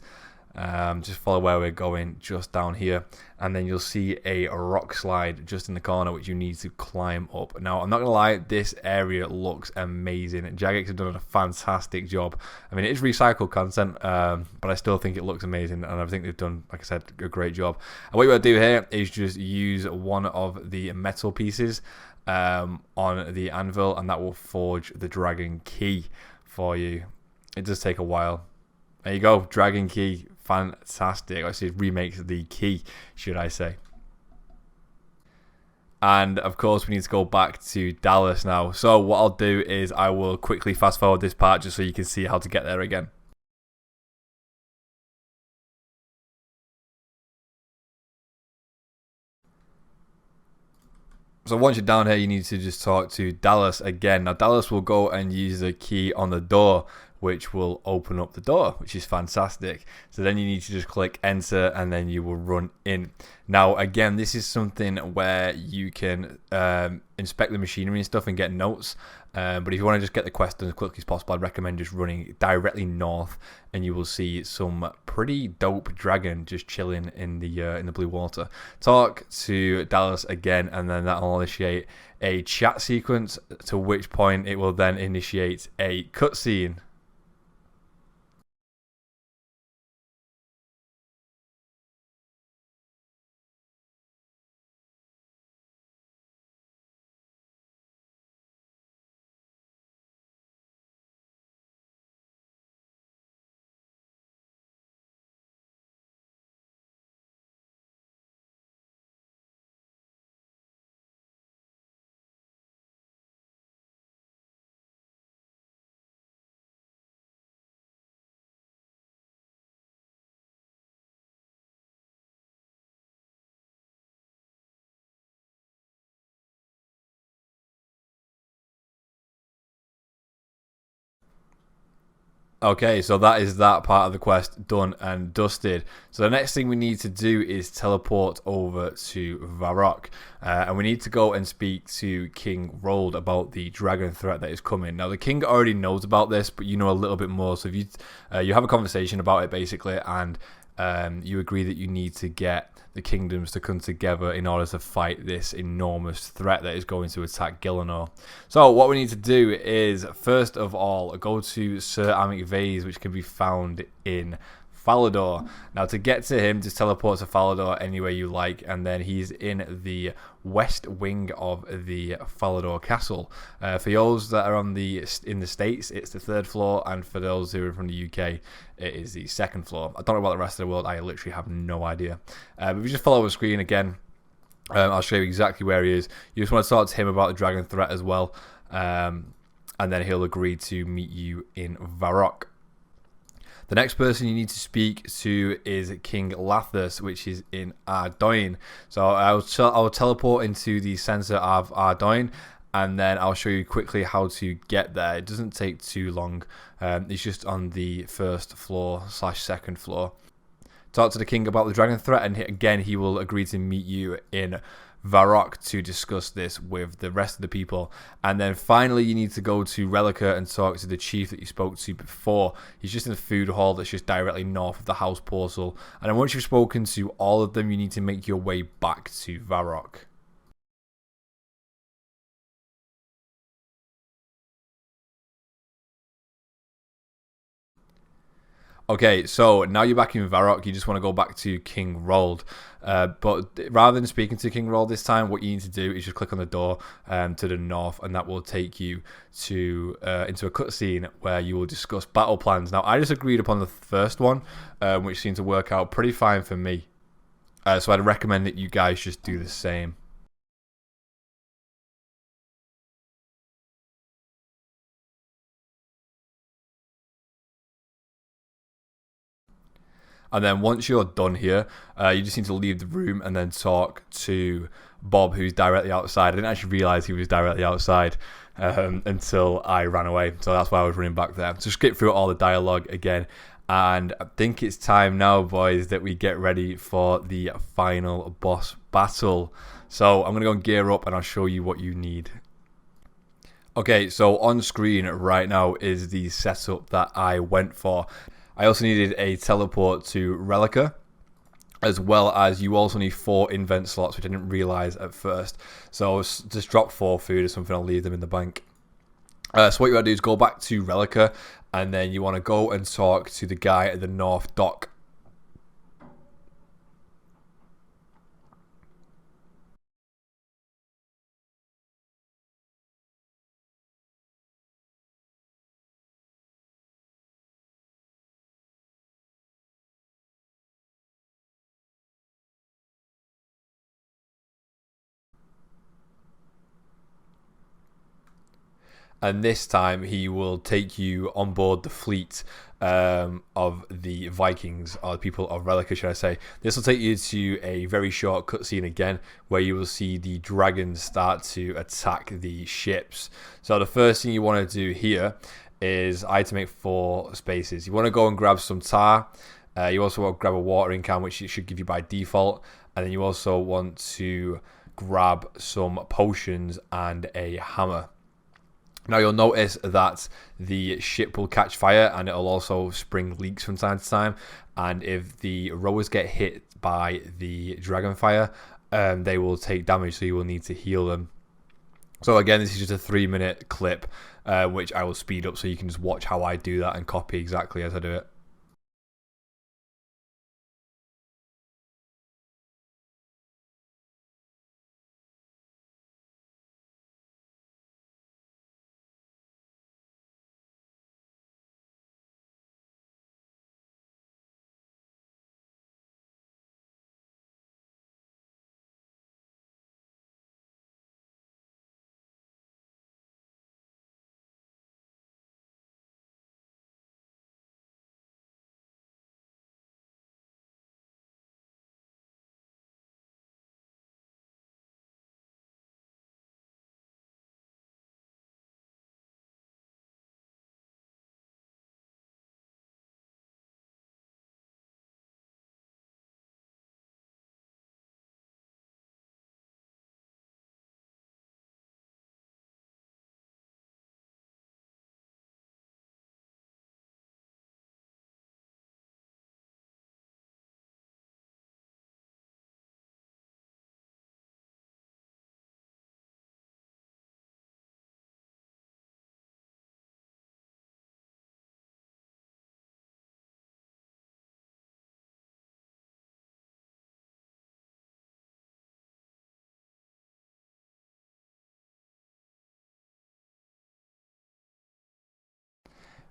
Just follow where we're going, just down here, and then you'll see a rock slide just in the corner which you need to climb up. Now, I'm not gonna lie, this area looks amazing. Jagex have done a fantastic job. I mean, it is recycled content, but I still think it looks amazing, and I think they've done, like I said, a great job. And what you want to do here is just use one of the metal pieces on the anvil, and that will forge the dragon key for you. It does take a while. There you go, dragon key. Fantastic. Actually, it remakes the key, should I say. And of course, we need to go back to Dallas now. So what I'll do is I will quickly fast forward this part just so you can see how to get there again. So once you're down here, you need to just talk to Dallas again. Now, Dallas will go and use the key on the door, which will open up the door, which is fantastic. So then you need to just click enter, and then you will run in. Now, again, this is something where you can inspect the machinery and stuff and get notes. But if you want to just get the quest done as quickly as possible, I'd recommend just running directly north, and you will see some pretty dope dragon just chilling in the blue water. Talk to Dallas again, and then that will initiate a chat sequence, to which point it will then initiate a cutscene. Okay, so that is that part of the quest done and dusted. So the next thing we need to do is teleport over to Varrock. And we need to go and speak to King Rold about the dragon threat that is coming. Now, the king already knows about this, but you know a little bit more. So if you have a conversation about it, basically, and you agree that you need to get the kingdoms to come together in order to fight this enormous threat that is going to attack Gielinor. So what we need to do is, first of all, go to Sir Amic Vase, which can be found in Falador. Now, to get to him, just teleport to Falador anywhere you like, and then he's in the west wing of the Falador castle. For those that are in the States, it's the 3rd floor, and for those who are from the UK, it is the 2nd floor. I don't know about the rest of the world, I literally have no idea. But if you just follow the screen again, I'll show you exactly where he is. You just want to talk to him about the dragon threat as well, and then he'll agree to meet you in Varrock. The next person you need to speak to is King Lathus, which is in Ardoin. So I'll teleport into the center of Ardoin, and then I'll show you quickly how to get there. It doesn't take too long. It's just on the 1st floor / 2nd floor. Talk to the king about the dragon threat, and again, he will agree to meet you in Varrock to discuss this with the rest of the people. And then finally, you need to go to Relica and talk to the chief that you spoke to before. He's just in the food hall that's just directly north of the house portal. And then once you've spoken to all of them, you need to make your way back to Varrock. Okay, so now you're back in Varrock, you just want to go back to King Rold. But rather than speaking to King Rold this time, what you need to do is just click on the door to the north, and that will take you to into a cutscene where you will discuss battle plans. Now, I just agreed upon the first one, which seemed to work out pretty fine for me. So I'd recommend that you guys just do the same. And then once you're done here, you just need to leave the room and then talk to Bob, who's directly outside. I didn't actually realise he was directly outside until I ran away. So that's why I was running back there. So skip through all the dialogue again. And I think it's time now, boys, that we get ready for the final boss battle. So I'm going to go and gear up, and I'll show you what you need. Okay, so on screen right now is the setup that I went for. I also needed a teleport to Relica, as well as you also need 4 invent slots, which I didn't realise at first. So just drop 4 food or something, I'll leave them in the bank. So what you want to do is go back to Relica, and then you want to go and talk to the guy at the North Dock. And this time he will take you on board the fleet of the Vikings, or the people of Relica, should I say. This will take you to a very short cutscene again, where you will see the dragons start to attack the ships. So the first thing you want to do here is I had to make 4 spaces. You want to go and grab some tar. You also want to grab a watering can, which it should give you by default. And then you also want to grab some potions and a hammer. Now you'll notice that the ship will catch fire and it'll also spring leaks from time to time. And if the rowers get hit by the dragon fire, they will take damage, so you will need to heal them. So again, this is just a 3-minute clip, which I will speed up so you can just watch how I do that and copy exactly as I do it.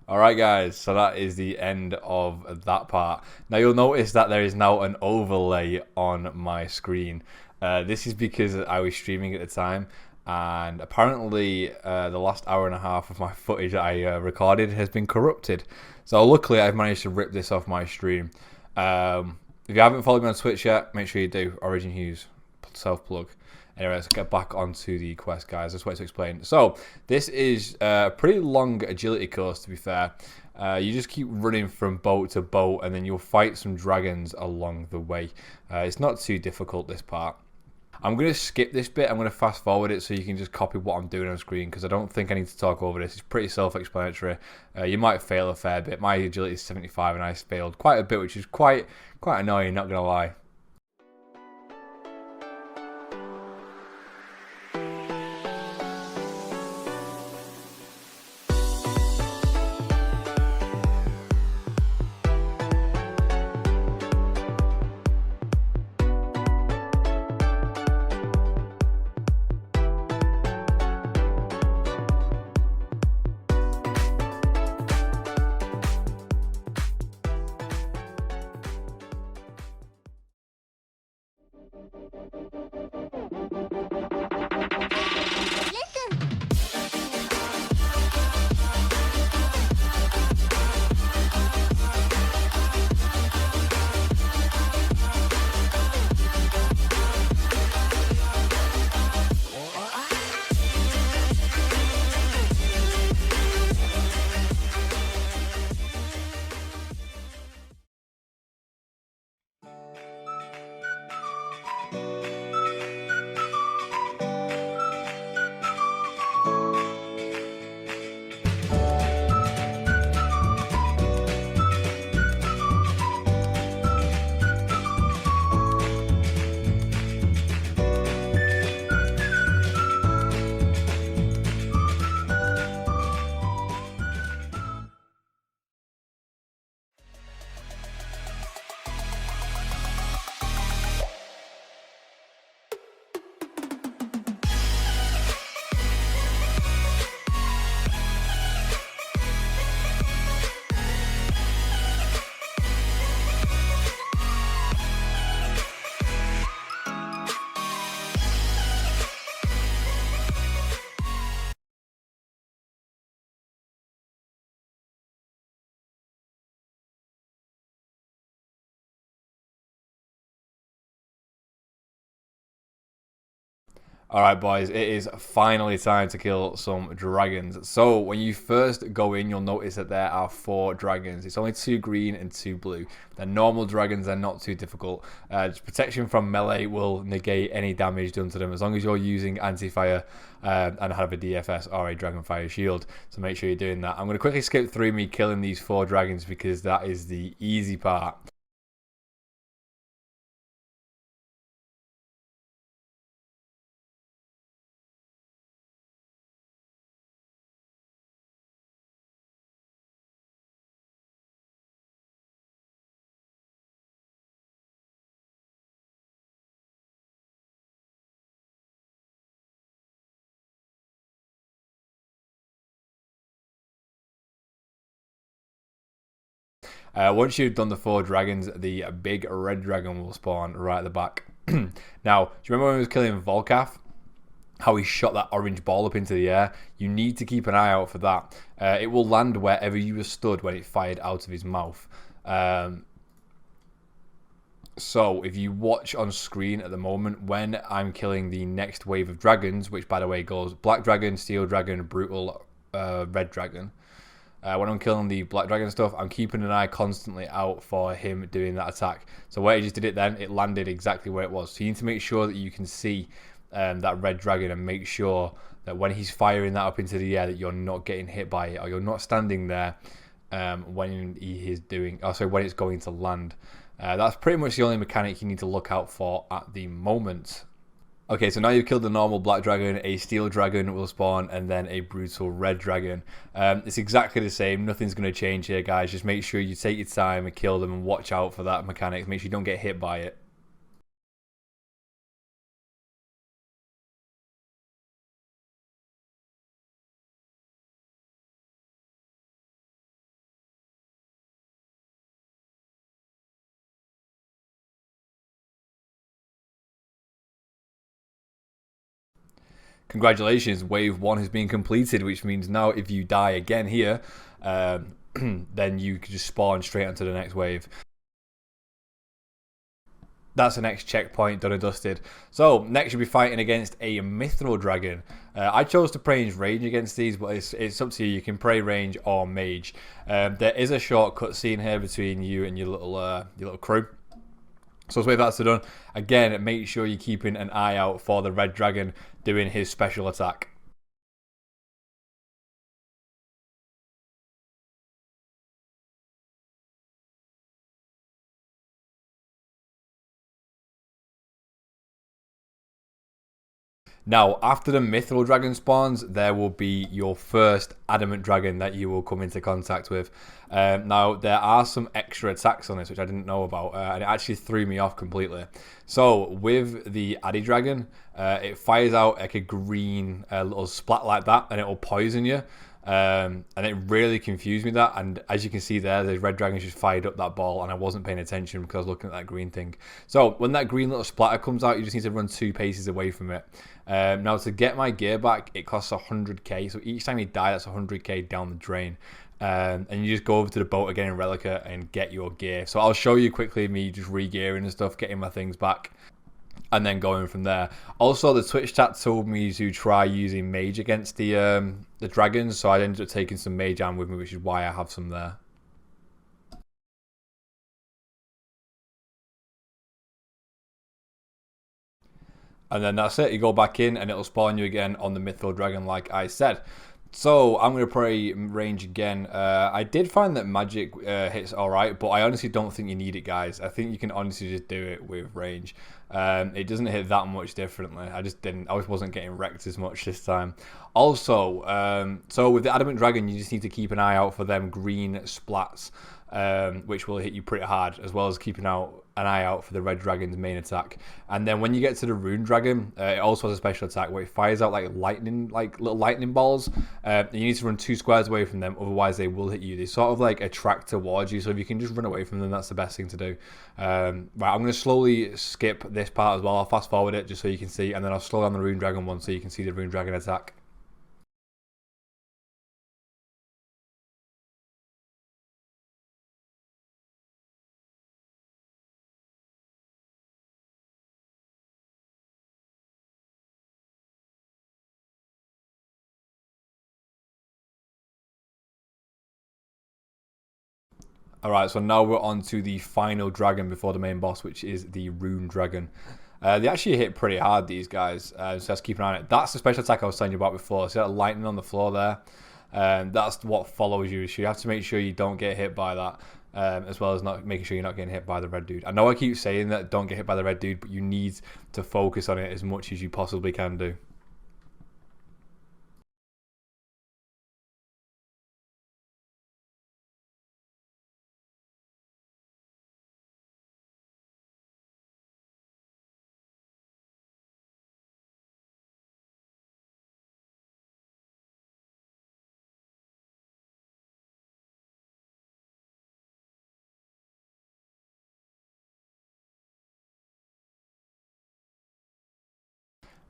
Alright guys, so that is the end of that part. Now you'll notice that there is now an overlay on my screen. This is because I was streaming at the time, and apparently the last hour and a half of my footage that I recorded has been corrupted. So luckily I've managed to rip this off my stream. If you haven't followed me on Twitch yet, make sure you do. Origin Huughes, self-plug. Anyway, let's get back onto the quest, guys. That's what to explain. So, this is a pretty long agility course, to be fair. You just keep running from boat to boat, and then you'll fight some dragons along the way. It's not too difficult, this part. I'm going to skip this bit. I'm going to fast forward it so you can just copy what I'm doing on screen, because I don't think I need to talk over this. It's pretty self-explanatory. You might fail a fair bit. My agility is 75, and I failed quite a bit, which is quite annoying, not going to lie. Alright boys, it is finally time to kill some dragons. So when you first go in, you'll notice that there are 4 dragons. It's only 2 green and 2 blue. They're normal dragons, they're not too difficult. Just protection from melee will negate any damage done to them as long as you're using anti-fire and have a DFS or a Dragonfire shield. So make sure you're doing that. I'm going to quickly skip through me killing these 4 dragons because that is the easy part. Once you've done the 4 dragons, the big red dragon will spawn right at the back. Now, do you remember when we was killing Volcath? How he shot that orange ball up into the air? You need to keep an eye out for that. It will land wherever you were stood when it fired out of his mouth. So if you watch on screen at the moment, when I'm killing the next wave of dragons, which by the way goes Black Dragon, Steel Dragon, Brutal, Red Dragon. When I'm killing the Black Dragon stuff, I'm keeping an eye constantly out for him doing that attack. So where he just did it then, it landed exactly where it was. So you need to make sure that you can see that Red Dragon and make sure that when he's firing that up into the air that you're not getting hit by it or you're not standing there when he is doing, also when it's going to land. That's pretty much the only mechanic you need to look out for at the moment. Okay, so now you've killed the normal black dragon, a steel dragon will spawn, and then a brutal red dragon. It's exactly the same. Nothing's going to change here, guys. Just make sure you take your time and kill them and watch out for that mechanic. Make sure you don't get hit by it. Congratulations, wave 1 has been completed, which means now if you die again here, then you can just spawn straight onto the next wave. That's the next checkpoint done and dusted. So next you'll be fighting against a Mithril Dragon. I chose to pray range against these, but it's up to you. You can pray range or mage. There is a short cutscene here between you and your little crew. So let's wait for that done. Again, make sure you're keeping an eye out for the red dragon doing his special attack. Now, after the Mithril Dragon spawns, there will be your first Adamant Dragon that you will come into contact with. Now, there are some extra attacks on this, which I didn't know about, and it actually threw me off completely. So, with the Addy Dragon, it fires out like a green little splat like that, and it will poison you. And it really confused me that, and as you can see there, the red dragon just fired up that ball and I wasn't paying attention because I was looking at that green thing. So when that green little splatter comes out, you just need to run 2 paces away from it. Now to get my gear back, it costs 100k, so each time you die that's 100k down the drain. And you just go over to the boat again in Relica and get your gear. So I'll show you quickly me just re-gearing and stuff, getting my things back, and then going from there. Also, the Twitch chat told me to try using mage against the dragons, so I ended up taking some mage arm with me, which is why I have some there. And then that's it. You go back in and it'll spawn you again on the Mithril Dragon like I said. So I'm going to pray range again. I did find that magic hits alright, but I honestly don't think you need it, guys. I think you can honestly just do it with range. It doesn't hit that much differently. I just wasn't getting wrecked as much this time. Also, so with the Adamant Dragon, you just need to keep an eye out for them green splats, which will hit you pretty hard, as well as keeping an eye out for the red dragon's main attack. And then when you get to the rune dragon, it also has a special attack where it fires out like lightning, like little lightning balls. And you need to run 2 squares away from them, otherwise they will hit you. They sort of like attract towards you, so if you can just run away from them, that's the best thing to do. Right, I'm going to slowly skip this part as well. I'll fast forward it just so you can see, and then I'll slow down the rune dragon one so you can see the rune dragon attack. Alright, so now we're on to the final dragon before the main boss, which is the Rune Dragon. They actually hit pretty hard, these guys, so let's keep an eye on it. That's the special attack I was telling you about before. See that lightning on the floor there? That's what follows you, so you have to make sure you don't get hit by that, as well as not making sure you're not getting hit by the red dude. I know I keep saying that don't get hit by the red dude, but you need to focus on it as much as you possibly can do.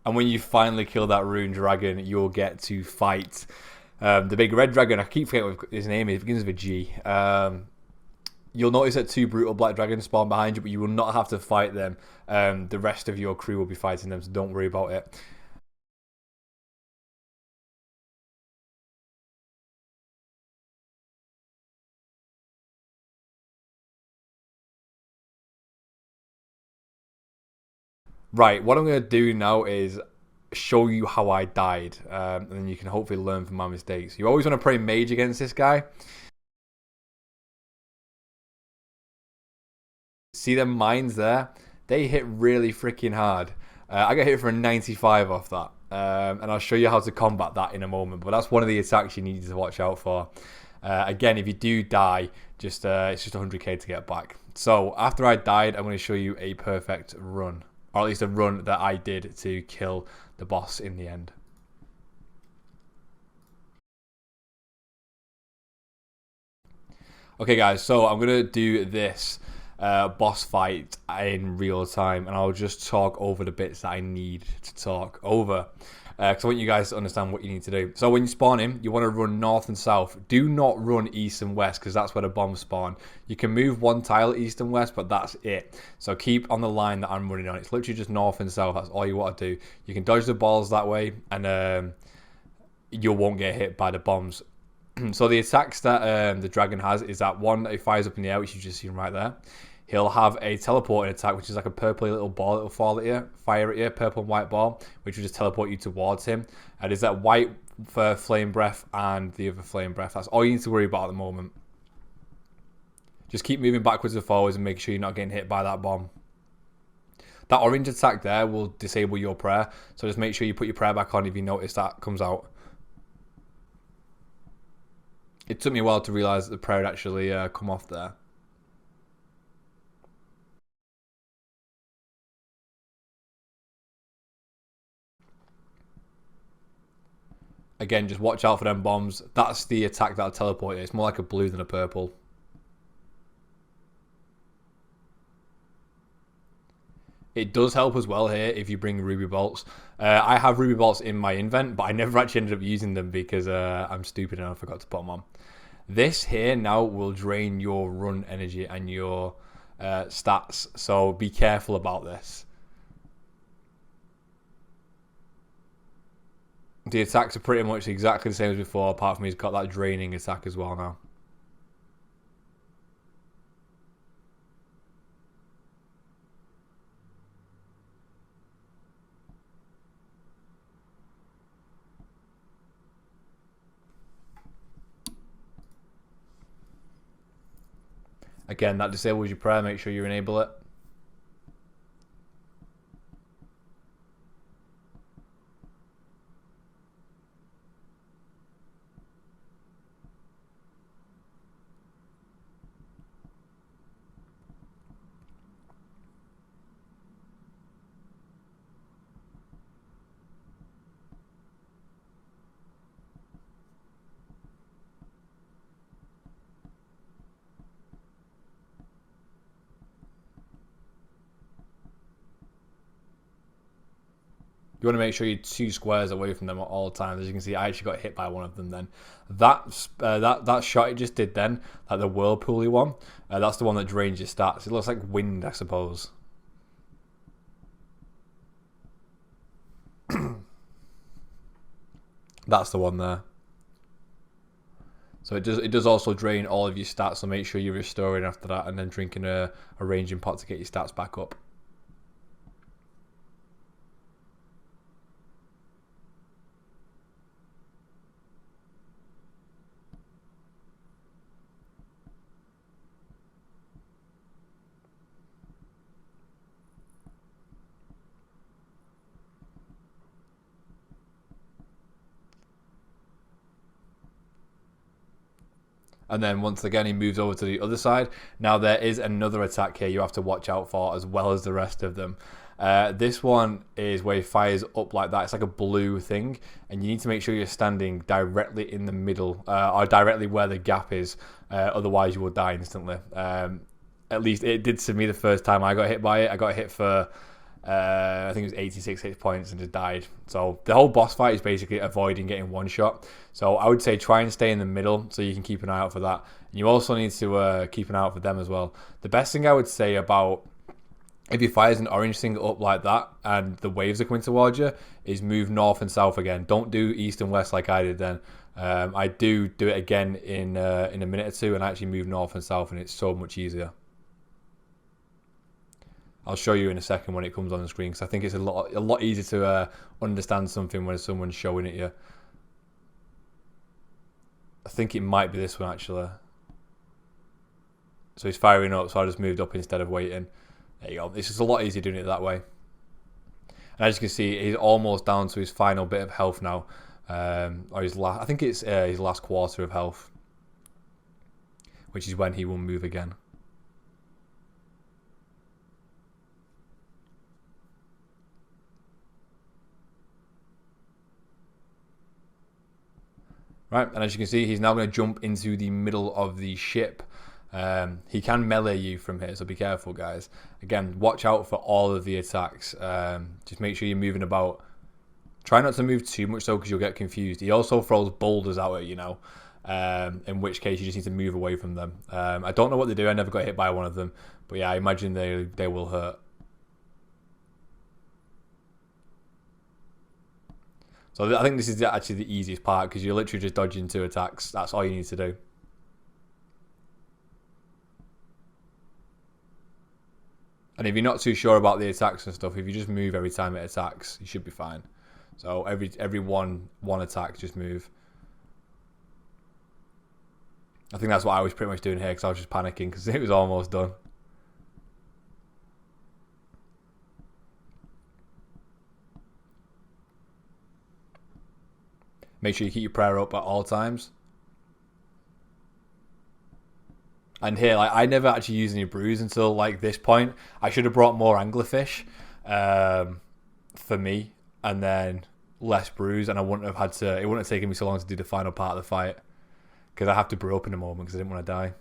And when you finally kill that Rune Dragon, you'll get to fight the big red dragon. I keep forgetting what his name is. It begins with a G. You'll notice that 2 brutal black dragons spawn behind you, but you will not have to fight them. The rest of your crew will be fighting them, so don't worry about it. Right, what I'm going to do now is show you how I died, and then you can hopefully learn from my mistakes. You always want to play mage against this guy. See them mines there? They hit really freaking hard. I got hit for a 95 off that, and I'll show you how to combat that in a moment. But that's one of the attacks you need to watch out for. Again, if you do die, it's just 100k to get back. So after I died, I'm going to show you a perfect run, or at least a run that I did to kill the boss in the end. Okay guys, so I'm going to do this boss fight in real time, and I'll just talk over the bits that I need to talk over, because I want you guys to understand what you need to do. So when you spawn in, you want to run north and south. Do not run east and west, because that's where the bombs spawn. You can move 1 tile east and west, but that's it. So keep on the line that I'm running on. It's literally just north and south. That's all you want to do. You can dodge the balls that way, and you won't get hit by the bombs. So the attacks that the dragon has is that one that he fires up in the air, which you've just seen right there. He'll have a teleporting attack, which is like a purpley little ball that will fall at you, fire at you, purple and white ball, which will just teleport you towards him. And there's that white for flame breath and the other flame breath. That's all you need to worry about at the moment. Just keep moving backwards and forwards and make sure you're not getting hit by that bomb. That orange attack there will disable your prayer, so just make sure you put your prayer back on if you notice that comes out. It took me a while to realise that the prayer had actually come off there. Again, just watch out for them bombs. That's the attack that'll teleport you. It's more like a blue than a purple. It does help as well here if you bring ruby bolts. I have ruby bolts in my invent, but I never actually ended up using them because I'm stupid and I forgot to put them on. This here now will drain your run energy and your stats, so be careful about this. The attacks are pretty much exactly the same as before, apart from he's got that draining attack as well now. Again, that disables your prayer, make sure you enable it. You want to make sure you're 2 squares away from them at all times. As you can see, I actually got hit by one of them then. That shot it just did then, like the whirlpool one, that's the one that drains your stats. It looks like wind, I suppose. That's the one there. So it does also drain all of your stats, so make sure you're restoring after that and then drinking a ranging pot to get your stats back up. And then once again, he moves over to the other side. Now there is another attack here you have to watch out for as well as the rest of them. This one is where he fires up like that. It's like a blue thing. And you need to make sure you're standing directly in the middle or directly where the gap is. Otherwise, you will die instantly. At least it did to me the first time I got hit by it. I got hit for... I think it was 86 hit points and just died. So the whole boss fight is basically avoiding getting one shot. So I would say try and stay in the middle so you can keep an eye out for that. And you also need to keep an eye out for them as well. The best thing I would say about if he fires an orange thing up like that and the waves are coming towards you is move north and south again. Don't do east and west like I did then. I do it again in a minute or two and I actually move north and south and it's so much easier. I'll show you in a second when it comes on the screen because I think it's a lot easier to understand something when someone's showing it you. I think it might be this one actually. So he's firing up, so I just moved up instead of waiting. There you go. It's just a lot easier doing it that way. And as you can see, he's almost down to his final bit of health now, or his last. I think it's his last quarter of health, which is when he will move again. Right, and as you can see, he's now going to jump into the middle of the ship. He can melee you from here, so be careful, guys. Again, watch out for all of the attacks. Just make sure you're moving about. Try not to move too much, though, because you'll get confused. He also throws boulders out at you now, in which case you just need to move away from them. I don't know what they do. I never got hit by one of them. But yeah, I imagine they will hurt. So I think this is actually the easiest part because you're literally just dodging 2 attacks. That's all you need to do. And if you're not too sure about the attacks and stuff, if you just move every time it attacks, you should be fine. So every one attack, just move. I think that's what I was pretty much doing here because I was just panicking because it was almost done. Make sure you keep your prayer up at all times. And here, like, I never actually used any brews until like this point. I should have brought more anglerfish for me, and then less brews, and I wouldn't have had to. It wouldn't have taken me so long to do the final part of the fight because I have to brew up in a moment because I didn't want to die.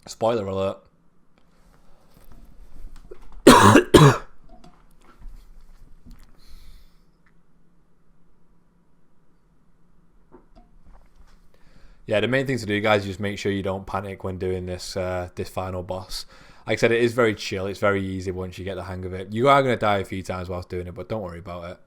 Spoiler alert. Yeah, the main thing to do, guys, is just make sure you don't panic when doing this this final boss. Like I said, it is very chill. It's very easy once you get the hang of it. You are going to die a few times whilst doing it, but don't worry about it.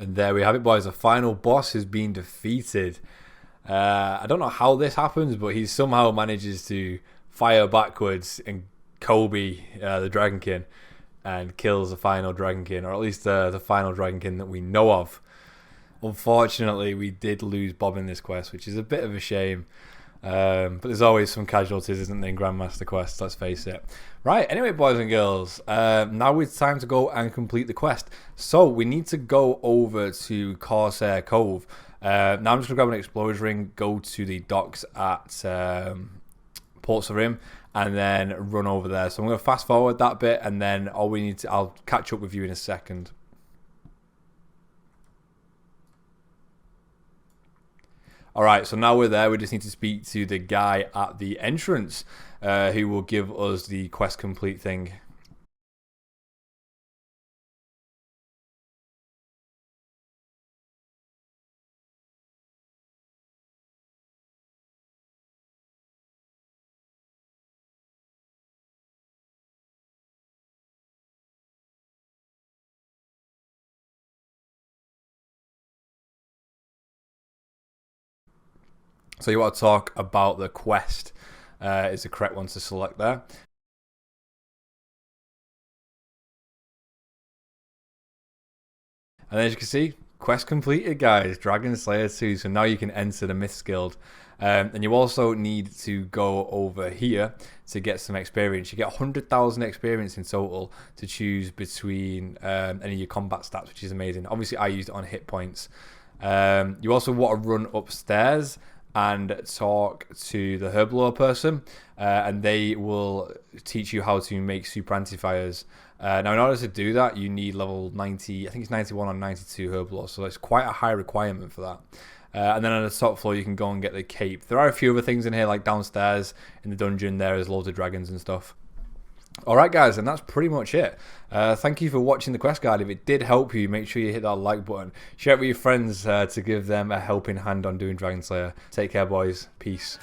And there we have it, boys. The final boss has been defeated. I don't know how this happens, but he somehow manages to fire backwards and Kobe, the Dragonkin, and kills the final Dragonkin, or at least the final Dragonkin that we know of. Unfortunately, we did lose Bob in this quest, which is a bit of a shame. But there's always some casualties, isn't there, in Grandmaster quests, let's face it. Right, anyway, boys and girls, now it's time to go and complete the quest. So we need to go over to Corsair Cove. Now I'm just going to grab an Explosion Ring, go to the docks at Port Sarim, and then run over there. So I'm going to fast forward that bit, and then all we need to, I'll catch up with you in a second. Alright, so now we're there, we just need to speak to the guy at the entrance who will give us the quest complete thing. So you want to talk about the quest is the correct one to select there. And as you can see, quest completed, guys. Dragon Slayer 2. So now you can enter the Myths Guild. And you also need to go over here to get some experience. You get 100,000 experience in total to choose between any of your combat stats, which is amazing. Obviously, I used it on hit points. You also want to run upstairs and talk to the herblore person, and they will teach you how to make super anti-fires. Now, in order to do that, you need level 90, I think it's 91 or 92 herblore, so it's quite a high requirement for that. And then on the top floor, you can go and get the cape. There are a few other things in here, like downstairs in the dungeon, there's loads of dragons and stuff. Alright guys, and that's pretty much it. Thank you for watching the quest guide. If it did help you, make sure you hit that like button. Share it with your friends to give them a helping hand on doing Dragon Slayer. Take care, boys. Peace.